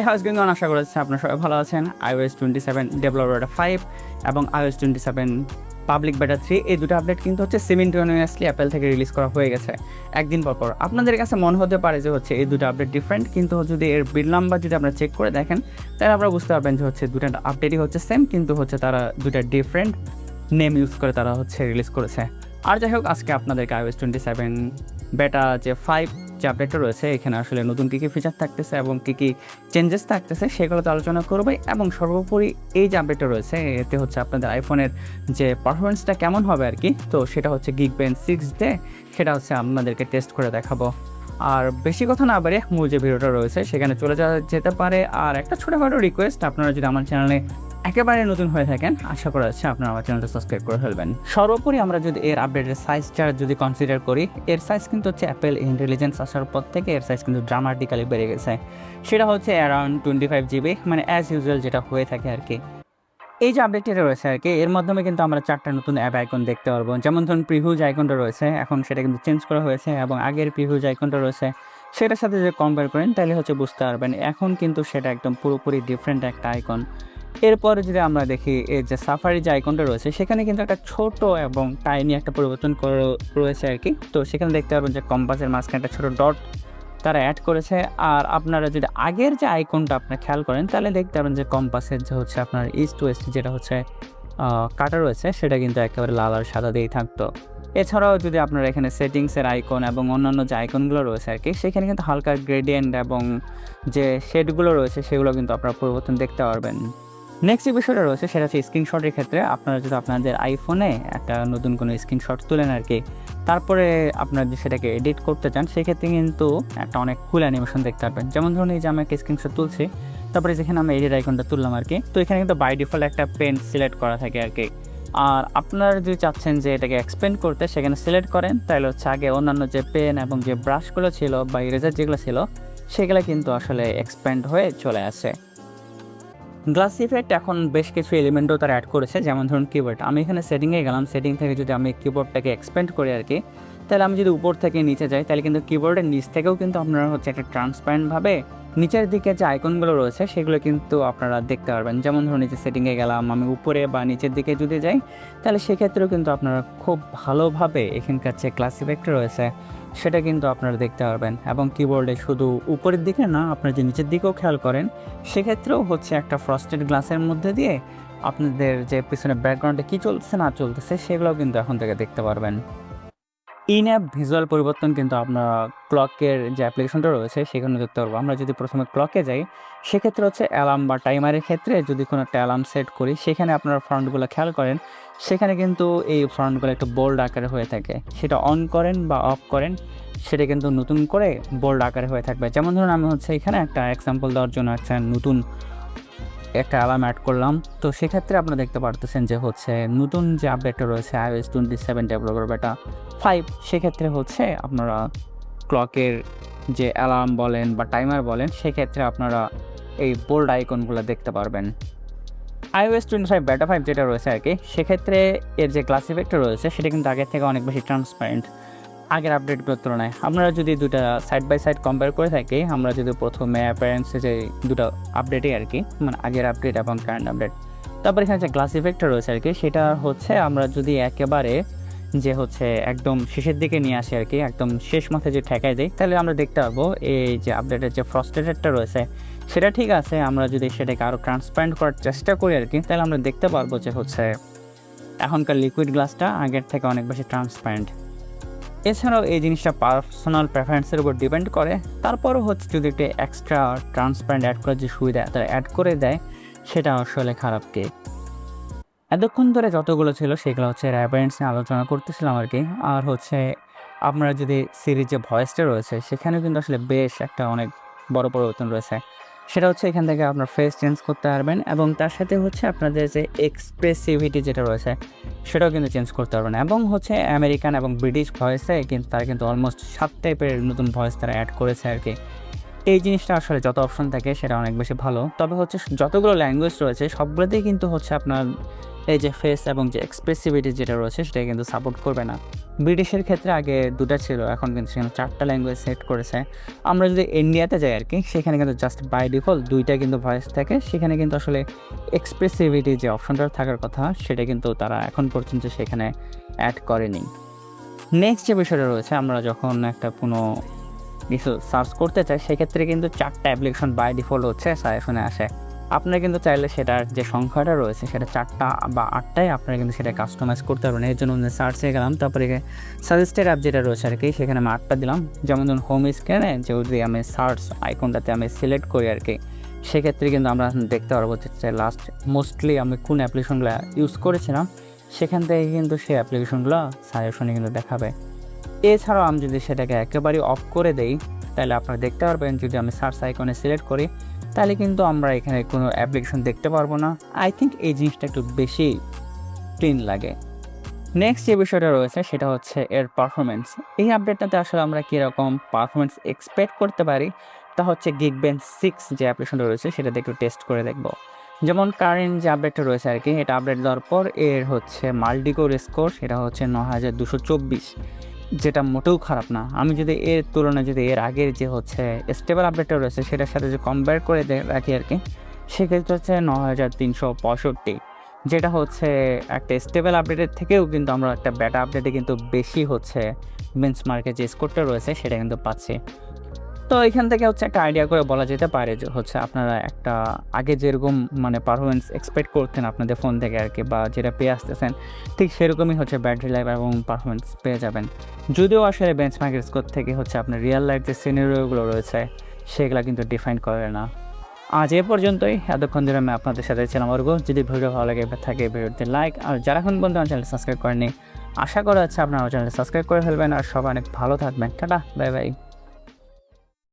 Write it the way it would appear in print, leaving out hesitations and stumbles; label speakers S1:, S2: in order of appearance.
S1: House কিন্তু আশা করছি আপনারা সবাই ভালো আছেন। iOS 27 ডেভেলপার বেটা 5 এবং iOS 27 পাবলিক বেটা 3 এই দুটো আপডেট কিন্তু হচ্ছে সিমিনটোনিয়াসলি অ্যাপেল থেকে রিলিজ করা হয়ে গেছে একদিন পর। আপনাদের কাছে মনে হতে পারে যে হচ্ছে এই দুটো আপডেট ডিফারেন্ট, কিন্তু যদি এর বিল নাম্বার যদি আপনারা চেক করে দেখেন তাহলে আপনারা বুঝতে পারবেন যে হচ্ছে দুটো আপডেটই হচ্ছে সেম, কিন্তু হচ্ছে তারা দুটো ডিফারেন্ট নেম ইউজ করে তারা হচ্ছে রিলিজ করেছে। আর যাই হোক, আজকে আপনাদেরকে iOS 27 বেটা যে 5 যে আপডেটটা রয়েছে এখানে আসলে নতুন কী কী ফিচার থাকতেছে এবং কী কী চেঞ্জেস থাকতেছে সেগুলোতে আলোচনা করবে। এবং সর্বোপরি এই যে আপডেটটা রয়েছে এতে হচ্ছে আপনাদের আইফোনের যে পারফরমেন্সটা কেমন হবে আর কি, তো সেটা হচ্ছে Geekbench 6 দিয়ে সেটা হচ্ছে আপনাদেরকে টেস্ট করে দেখাবো। আর বেশি কথা না বাড়িয়ে মূল যে ভিডিওটা রয়েছে সেখানে চলে যাওয়া যেতে পারে। আর একটা ছোটোখাটো রিকোয়েস্ট, আপনারা যদি আমার চ্যানেলে একেবারে নতুন হয়ে থাকেন আশা করা যাচ্ছে আপনারা আমার চ্যানেলটা সাবস্ক্রাইব করে ফেলবেন। সর্বোপরি আমরা যদি এর আপডেটের সাইজটা যদি কনসিডার করি, এর সাইজ কিন্তু হচ্ছে অ্যাপেল ইন্টেলিজেন্স আসার পর থেকে এর সাইজ কিন্তু ড্রামাটিক্যালি বেড়ে গেছে। সেটা হচ্ছে অ্যারাউন্ড 25 GB, মানে অ্যাজ ইউজুয়াল যেটা হয়ে থাকে আর কি। এই যে আপডেটটা রয়েছে আর কি, এর মাধ্যমে কিন্তু আমরা 4টা নতুন অ্যাপ আইকন দেখতে পারবো। যেমন ধরুন প্রিভিউ যে আইকনটা রয়েছে এখন সেটা কিন্তু চেঞ্জ করা হয়েছে, এবং আগের প্রিভিউ যে আইকনটা রয়েছে সেটার সাথে যদি কম্পেয়ার করেন তাহলে হচ্ছে বুঝতে পারবেন এখন কিন্তু সেটা একদম পুরোপুরি ডিফারেন্ট একটা আইকন। এরপরে যদি আমরা দেখি এই যে সাফারি যে আইকনটা রয়েছে সেখানে কিন্তু একটা ছোট এবং টাইনি একটা পরিবর্তন রয়েছে আর কি। তো সেখানে দেখতে পারবেন যে কম্পাসের মাঝখানে একটা ছোটো ডট তারা অ্যাড করেছে। আর আপনারা যদি আগের যে আইকনটা আপনার খেয়াল করেন তাহলে দেখতে পাবেন যে কম্পাসের যে হচ্ছে আপনার ইস্ট ওয়েস্ট যেটা হচ্ছে কাটা রয়েছে সেটা কিন্তু একেবারে লাল আর সাদা দিয়েই থাকতো। এছাড়াও যদি আপনারা এখানে সেটিংসের আইকন এবং অন্যান্য যে আইকনগুলো রয়েছে আর কি, সেখানে কিন্তু হালকা গ্রেডিয়েন্ট এবং যে শেডগুলো রয়েছে সেগুলো কিন্তু আপনারা পরিবর্তন দেখতে পারবেন। নেক্সট যে বিষয়টা রয়েছে সেটা হচ্ছে স্ক্রিনশটের ক্ষেত্রে। আপনারা যদি আপনাদের আইফোনে একটা নতুন কোনো স্ক্রিনশট তুলেন আর কি, তারপরে আপনারা যদি সেটাকে এডিট করতে চান সেক্ষেত্রে কিন্তু একটা অনেক কুল অ্যানিমেশন দেখতে পারবেন। যেমন ধরুন এই যে আমি একটা স্ক্রিনশট তুলছি, তারপরে যেখানে আমি এডিট আইকনটা তুললাম আর কি, তো এখানে কিন্তু বাই ডিফল্ট একটা পেন সিলেক্ট করা থাকে আর কি। আর আপনারা যদি চাচ্ছেন যে এটাকে এক্সপেন্ড করতে সেখানে সিলেক্ট করেন তাহলে হচ্ছে আগে অন্যান্য যে পেন এবং যে ব্রাশগুলো ছিল বা ইরেজার যেগুলো ছিল সেগুলো কিন্তু আসলে এক্সপ্যান্ড হয়ে চলে আসে। গ্লাস ইফেক্ট এখন বেশ কিছু এলিমেন্টও তারা অ্যাড করেছে, যেমন ধরুন কিবোর্ড। আমি এখানে সেটিংয়ে গেলাম, সেটিং থেকে যদি আমি কিবোর্ডটাকে এক্সপেন্ড করি আর কি, তাহলে আমি যদি উপর থেকে নিচে যাই তাহলে কিন্তু কিবোর্ডের নিচ থেকেও কিন্তু আপনারা হচ্ছে একটা ট্রান্সপারেন্টভাবে নিচের দিকে যে আইকনগুলো রয়েছে সেগুলো কিন্তু আপনারা দেখতে পারবেন। যেমন ধরুন নিচে সেটিংয়ে গেলাম, আমি উপরে বা নিচের দিকে যদি যাই তাহলে সেক্ষেত্রেও কিন্তু আপনারা খুব ভালোভাবে এখানকার যে গ্লাস ইফেক্ট রয়েছে সেটা কিন্তু আপনারা দেখতে পারবেন। এবং কিবোর্ডে শুধু উপরের দিকে না, আপনারা যে নিচের দিকেও খেয়াল করেন সেক্ষেত্রেও হচ্ছে একটা ফ্রস্টেড গ্লাসের মধ্যে দিয়ে আপনাদের যে পিছনে ব্যাকগ্রাউন্ডে কী চলতেছে না চলতেছে সেগুলোও কিন্তু এখন থেকে দেখতে পারবেন। ইন অ্যাপ ভিজুয়াল পরিবর্তন কিন্তু আপনার ক্লকের যে অ্যাপ্লিকেশনটা রয়েছে সেখানে দেখতে পারবো। আমরা যদি প্রথমে ক্লকে যাই সেক্ষেত্রে হচ্ছে অ্যালার্ম বা টাইমারের ক্ষেত্রে যদি কোনো একটা অ্যালার্ম সেট করি সেখানে আপনারা ফ্রন্টগুলো খেয়াল করেন, সেখানে কিন্তু এই ফ্রন্টগুলো একটু বোল্ড আকারে হয়ে থাকে। সেটা অন করেন বা অফ করেন সেটা কিন্তু নতুন করে বোল্ড আকারে হয়ে থাকবে। যেমন ধরুন আমি হচ্ছে এখানে একটা এক্সাম্পল দেওয়ার জন্য একটা নতুন একটা অ্যালার্ম অ্যাড করলাম, তো সেক্ষেত্রে আপনারা দেখতে পারতেছেন যে হচ্ছে নতুন যে আপডেটটা রয়েছে iOS 27 ডেভেলপার বেটা 5 সেক্ষেত্রে হচ্ছে আপনারা ক্লকের যে অ্যালার্ম বলেন বা টাইমার বলেন সেক্ষেত্রে আপনারা এই বোল্ড আইকনগুলো দেখতে পারবেন। iOS 25 বেটা 5 যেটা রয়েছে আর কি, সেক্ষেত্রে এর যে গ্লাস ইফেক্টটা রয়েছে সেটা কিন্তু আগের থেকে অনেক বেশি ট্রান্সপারেন্ট আগের আপডেটগুলোর তুলনায়। আপনারা যদি দুটা সাইড বাই সাইড কম্পেয়ার করে থাকি, আমরা যদি প্রথমে অ্যাপিয়ারেন্সে যে দুটো আপডেটই আর কি, মানে আগের আপডেট এবং কারেন্ট আপডেট, তারপর এখানে যে গ্লাস ইফেক্টটা রয়েছে আর কি, সেটা হচ্ছে আমরা যদি একেবারে যে হচ্ছে একদম শেষের দিকে নিয়ে আসি আর কি, একদম শেষ মাথায় যে ঠেকায় দেয় তাহলে আমরা দেখতে পাবো এই যে আপডেটের যে ফ্রস্টেডটা রয়েছে সেটা ঠিক আছে। আমরা যদি সেটাকে আরও ট্রান্সপারেন্ট করার চেষ্টা করি আর কি, তাহলে আমরা দেখতে পারবো যে হচ্ছে এখনকার লিকুইড গ্লাসটা আগের থেকে অনেক বেশি ট্রান্সপারেন্ট। এছাড়াও এই জিনিসটা পার্সোনাল প্রেফারেন্সের উপর ডিপেন্ড করে। তারপরও হচ্ছে যদি একটু এক্সট্রা ট্রান্সপারেন্ট অ্যাড করার যে সুবিধা তারা অ্যাড করে দেয় সেটা আসলে খারাপ কি। এতক্ষণ ধরে যতগুলো ছিল সেগুলো হচ্ছে অ্যাপিয়ারেন্স নিয়ে আলোচনা করতেছিলাম আর কি। আর হচ্ছে আপনারা যদি সিরিজ যে ভয়েসটা রয়েছে সেখানেও কিন্তু আসলে বেশ একটা অনেক বড় পরিবর্তন রয়েছে। সেটা হচ্ছে এখান থেকে আপনার ফেস চেঞ্জ করতে পারবেন এবং তার সাথে হচ্ছে আপনাদের যে এক্সপ্রেসিভিটি যেটা রয়েছে সেটাও কিন্তু চেঞ্জ করতে পারবেন। এবং হচ্ছে আমেরিকান এবং ব্রিটিশ ভয়েসে কিন্তু তারা কিন্তু অলমোস্ট 7 টাইপের নতুন ভয়েস তারা অ্যাড করেছে আর কি। এই জিনিসটা আসলে যত অপশন থাকে সেটা অনেক বেশি ভালো। তবে হচ্ছে যতগুলো ল্যাঙ্গুয়েজ রয়েছে সবগুলোতেই কিন্তু হচ্ছে আপনার এই যে ফেস এবং যে এক্সপ্রেসিভিটি যেটা রয়েছে সেটা কিন্তু সাপোর্ট করবে না। ব্রিটিশের ক্ষেত্রে আগে ২ টা ছিল, এখন কিন্তু সেখানে ৪ টা ল্যাঙ্গুয়েজ সেট করেছে। আমরা যদি ইন্ডিয়াতে যাই আরকি, সেখানে কিন্তু জাস্ট বাই ডিফল্ট ২ টা কিন্তু ভয়েস থাকে। সেখানে কিন্তু আসলে এক্সপ্রেসিভিটি যে অপশনটা থাকার কথা সেটা কিন্তু তারা এখন পর্যন্ত সেখানে অ্যাড করেনি। নেক্সট যে বিষয়টা রয়েছে, আমরা যখন একটা কোনো কিছু সার্চ করতে চাই সেক্ষেত্রে কিন্তু ৪ টা অ্যাপ্লিকেশন বাই ডিফল্ট হচ্ছে সাজেশনে আসে। আপনারা কিন্তু চাইলে সেটার যে সংখ্যাটা রয়েছে সেটা ৪ টা বা ৮ টায় আপনারা কিন্তু সেটা কাস্টমাইজ করতে পারবেন। এর জন্য সার্চে গেলাম, তারপরে সাজেস্টেড অ্যাপ যেটা রয়েছে আরকি, সেখানে আমি ৮ টা দিলাম। যেমন ধরুন হোম স্ক্রিনে যদি আমি সার্চ আইকনটাতে আমি সিলেক্ট করি আরকি, সেক্ষেত্রে কিন্তু আমরা দেখতে পারবো যে লাস্ট মোস্টলি আমি কোন অ্যাপ্লিকেশনগুলো ইউজ করেছিলাম, সেখান থেকে কিন্তু সেই অ্যাপ্লিকেশনগুলো সাজেশনে কিন্তু দেখাবে। এছাড়াও আমি যদি সেটাকে একেবারেই অফ করে দেই, তাহলে আপনারা দেখতে পারবেন যদি আমি সার্চ আইকনে সিলেক্ট করি, তাহলে কিন্তু আমরা এখানে কোনো অ্যাপ্লিকেশন দেখতে পারবো না। আই থিঙ্ক এই জিনিসটা একটু বেশি ক্লিন লাগে। নেক্সট যে বিষয়টা রয়েছে সেটা হচ্ছে এর পারফরমেন্স। এই আপডেটটাতে আসলে আমরা কীরকম পারফরমেন্স এক্সপেক্ট করতে পারি তা হচ্ছে Geekbench 6 যে অ্যাপ্লিকেশনটা রয়েছে সেটাতে একটু টেস্ট করে দেখব। যেমন কারেন্ট যে আপডেটটা রয়েছে আরকি, এটা আপডেট দেওয়ার পর এর হচ্ছে মাল্টিকোর স্কোর সেটা হচ্ছে ৯২২৪, যেটা মোটেও খারাপ না। আমি যদি এর তুলনায় যদি এর আগের যে হচ্ছে স্টেবল আপডেটটা রয়েছে সেটার সাথে যদি কম্পেয়ার করে রাখি আরকি, সেক্ষেত্রে হচ্ছে ৯৩৬৫, যেটা হচ্ছে একটা স্টেবল আপডেটের থেকেও কিন্তু আমরা একটা বেটা আপডেটে কিন্তু বেশি হচ্ছে বেঞ্চমার্কে যে স্কোরটা রয়েছে সেটা কিন্তু পাচ্ছি। তো এখান থেকে হচ্ছে একটা আইডিয়া করে বলা যেতে পারে যে হচ্ছে আপনারা একটা আগে যেরকম মানে পারফরমেন্স এক্সপেক্ট করতেন আপনাদের ফোন থেকে আরকি, বা যেটা পেয়ে আসতেছেন ঠিক সেরকমই হচ্ছে ব্যাটারি লাইফ এবং পারফরমেন্স পেয়ে যাবেন। যদিও আসলে বেঞ্চমার্ক স্কোর থেকে হচ্ছে আপনার রিয়েল লাইফ যে সিনারিওগুলো রয়েছে সেগুলো কিন্তু ডিফাইন করে না। আজ এ পর্যন্তই। এতক্ষণ ধরে আমি আপনাদের সাথে ছিলাম অর্ঘ। যদি ভিডিও ভালো লাগে থাকে ভিডিওতে লাইক, আর যারা এখন পর্যন্ত আমার চ্যানেল সাবস্ক্রাইব করেনি, আশা করা যাচ্ছে আপনারা চ্যানেল সাবস্ক্রাইব করে ফেলবেন। আর সবাই অনেক ভালো থাকবেন। Tata, bye bye.